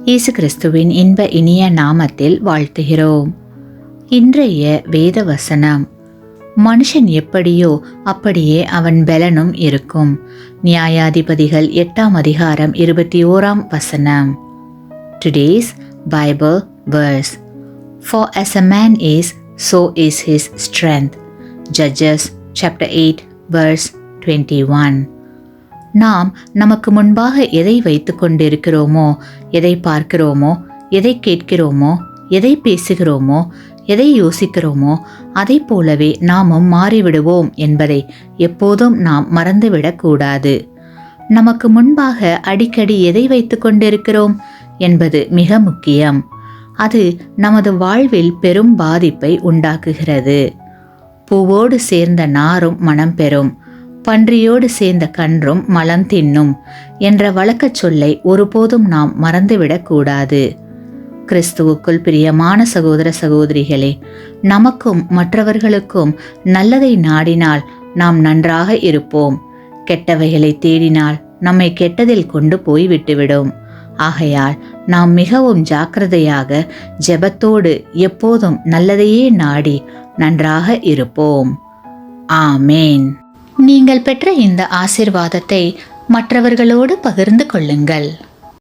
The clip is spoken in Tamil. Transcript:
இயேசு கிறிஸ்துவின் இன்ப இனிய நாமத்தில் வாழ்த்துகிறோம். இன்றைய வேத வசனம், மனுஷன் எப்படியோ அப்படியே அவன் பலனும் இருக்கும். நியாயாதிபதிகள் 8ஆம் அதிகாரம் 21ஆம் வசனம். Today's Bible verse, For as a man is, so is his strength. Judges chapter 8 verse 21. நாம் நமக்கு முன்பாக எதை வைத்து கொண்டிருக்கிறோமோ, எதை பார்க்கிறோமோ, எதை கேட்கிறோமோ, எதை பேசுகிறோமோ, எதை யோசிக்கிறோமோ, அதை போலவே நாமும் மாறிவிடுவோம் என்பதை எப்போதும் நாம் மறந்துவிடக்கூடாது. நமக்கு முன்பாக அடிக்கடி எதை வைத்து கொண்டிருக்கிறோம் என்பது மிக முக்கியம். அது நமது வாழ்வில் பெரும் பாதிப்பை உண்டாக்குகிறது. பூவோடு சேர்ந்த நாரும் மனம் பெறும், பன்றியோடு சேர்ந்த கன்றும் மலம் தின்னும் என்ற வழக்கச் சொல்லை ஒருபோதும் நாம் மறந்துவிடக்கூடாது. கிறிஸ்துவுக்குள் பிரியமான சகோதர சகோதரிகளே, நமக்கும் மற்றவர்களுக்கும் நல்லதை நாடினால் நாம் நன்றாக இருப்போம். கெட்டவைகளை தேடினால் நம்மை கெட்டதில் கொண்டு போய் விட்டுவிடும். ஆகையால் நாம் மிகவும் ஜாக்கிரதையாக ஜெபத்தோடு எப்போதும் நல்லதையே நாடி நன்றாக இருப்போம். ஆமேன். நீங்கள் பெற்ற இந்த ஆசீர்வாதத்தை மற்றவர்களோடு பகிர்ந்து கொள்ளுங்கள்.